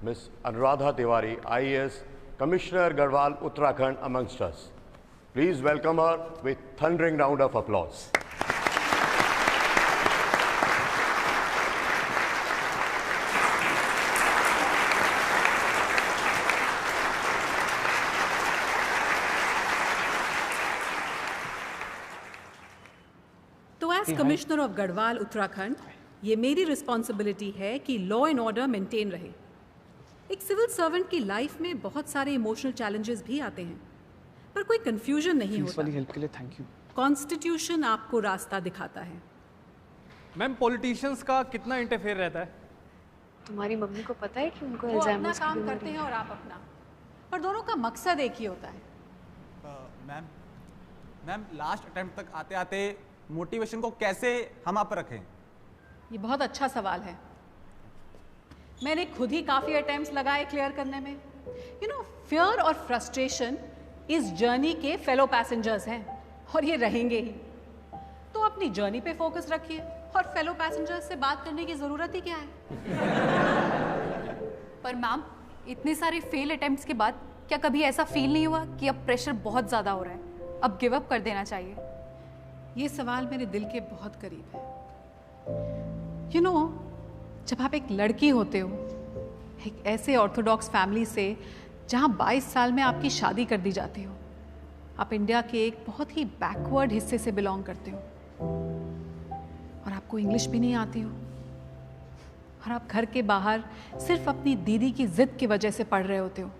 Miss Anuradha Tiwari, IAS, Commissioner Garhwal, Uttarakhand, amongst us. Please welcome her with thundering round of applause. तो as commissioner of Garhwal Uttarakhand ये मेरी responsibility है कि law and order maintain रहे। एक civil servant की life में बहुत सारे इमोशनल चैलेंजेस भी आते हैं, पर कोई कंफ्यूजन नहीं होता। हेल्प के लिए थैंक यू। कॉन्स्टिट्यूशन आपको रास्ता दिखाता है। मैम, पॉलिटिशियंस का कितना इंटरफेयर रहता है? तुम्हारी मम्मी को पता है कि उनको वो अपना अल्जाइमर्स की काम बीमारी करते हैं और आप अपना, पर दोनों का मकसद एक ही होता है। मैम लास्ट अटेम्प्ट तक आते आते मोटिवेशन को कैसे हम आप रखें? ये बहुत अच्छा सवाल है। मैंने खुद ही काफ़ी अटेम्प्ट्स लगाए क्लियर करने में। फियर और फ्रस्ट्रेशन इस जर्नी के फेलो पैसेंजर्स हैं और ये रहेंगे ही। तो अपनी जर्नी पे फोकस रखिए और फेलो पैसेंजर्स से बात करने की ज़रूरत ही क्या है। पर मैम, इतने सारे फेल अटेम्प्ट्स के बाद क्या कभी ऐसा फील नहीं हुआ कि अब प्रेशर बहुत ज़्यादा हो रहा है, अब गिव अप कर देना चाहिए? ये सवाल मेरे दिल के बहुत करीब है। जब आप एक लड़की होते हो, एक ऐसे ऑर्थोडॉक्स फैमिली से जहाँ 22 साल में आपकी शादी कर दी जाती हो, आप इंडिया के एक बहुत ही बैकवर्ड हिस्से से बिलोंग करते हो और आपको इंग्लिश भी नहीं आती हो, और आप घर के बाहर सिर्फ अपनी दीदी की जिद की वजह से पढ़ रहे होते हो,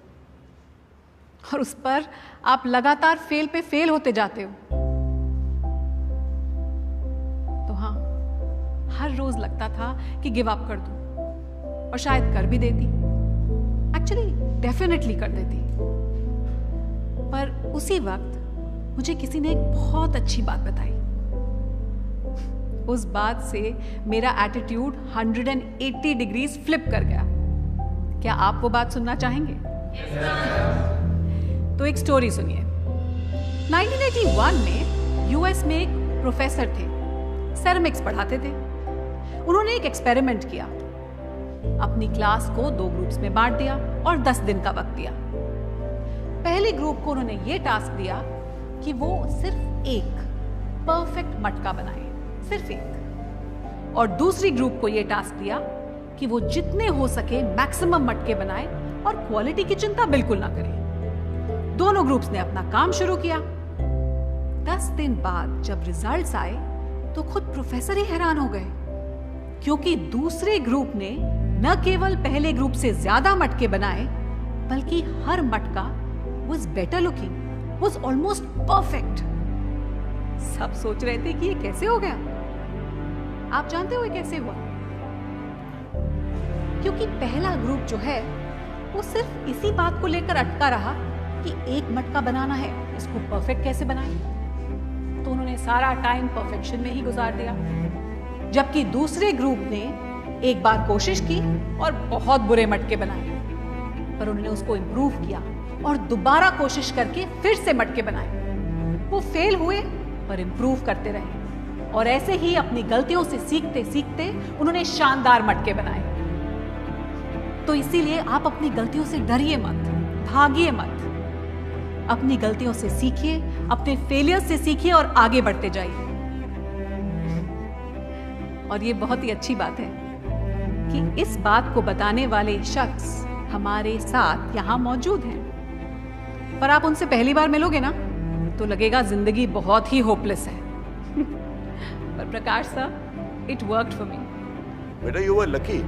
और उस पर आप लगातार फेल पे फेल होते जाते हो, तो हाँ, हर रोज लगता था कि गिव अप कर दूं, और शायद कर भी देती, एक्चुअली डेफिनेटली कर देती। पर उसी वक्त मुझे किसी ने एक बहुत अच्छी बात बताई। उस बात से मेरा एटीट्यूड 180 डिग्रीज फ्लिप कर गया। क्या आप वो बात सुनना चाहेंगे? तो एक स्टोरी सुनिए। 1981 में यूएस में एक प्रोफेसर थे, सेरेमिक्स पढ़ाते थे। उन्होंने एक एक्सपेरिमेंट किया। अपनी क्लास को 2 ग्रुप्स में बांट दिया और 10 दिन का वक्त दिया। पहले ग्रुप को उन्होंने ये टास्क दिया कि वो सिर्फ एक परफेक्ट मटका बनाए, सिर्फ एक। और दूसरी ग्रुप को ये टास्क दिया कि वो जितने हो सके मैक्सिमम मटके बनाए और क्वालिटी की चिंता बिल्कुल ना करें। दोनों ग्रुप्स ने अपना काम शुरू किया। 10 दिन बाद जब रिजल्ट्स आए तो खुद प्रोफेसर ही हैरान हो गए, क्योंकि दूसरे ग्रुप ने न केवल पहले ग्रुप से ज्यादा मटके बनाए, बल्कि हर मटका was better looking, was almost perfect। सब सोच रहे थे कि ये कैसे हो गया। आप जानते हो ये कैसे हुआ? क्योंकि पहला ग्रुप जो है वो सिर्फ इसी बात को लेकर अटका रहा कि एक मटका बनाना है, इसको परफेक्ट कैसे बनाएं। तो उन्होंने सारा टाइम परफेक्शन में ही गुजार दिया, जबकि दूसरे ग्रुप ने एक बार कोशिश की और बहुत बुरे मटके बनाए, पर उन्होंने उसको इम्प्रूव किया और दोबारा कोशिश करके फिर से मटके बनाए। वो फेल हुए पर इम्प्रूव करते रहे, और ऐसे ही अपनी गलतियों से सीखते सीखते उन्होंने शानदार मटके बनाए। तो इसीलिए आप अपनी गलतियों से डरिए मत, भागिए मत। अपनी गलतियों से सीखिए, अपने फेलियर से सीखिए और आगे बढ़ते जाइए। और ये बहुत ही अच्छी बात है कि इस बात को बताने वाले शख्स हमारे साथ यहां मौजूद हैं। पर आप उनसे पहली बार मिलोगे ना तो लगेगा जिंदगी बहुत ही होपलेस है। पर Prakash sir, it worked for me. बेटा, यू वर लकी।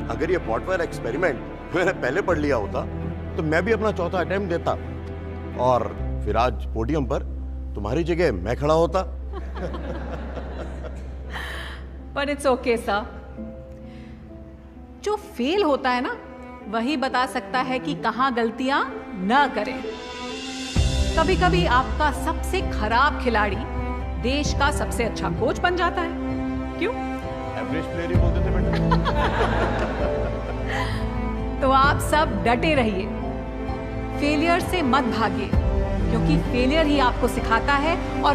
अगर ये पॉटवेयर एक्सपेरिमेंट मैंने पहले पढ़ लिया होता तो मैं भी अपना चौथा अटेम्प्ट देता, और फिर आज पोडियम पर तुम्हारी जगह मैं खड़ा होता। पर इट्स ओके सर। जो फेल होता है ना, वही बता सकता है कि कहां गलतियां न करें। कभी कभी आपका सबसे खराब खिलाड़ी देश का सबसे अच्छा कोच बन जाता है। क्यों? एवरेज प्लेयर ही बोलते थे बेटा। तो आप सब डटे रहिए, फेलियर से मत भागिए, क्योंकि फेलियर ही आपको सिखाता है और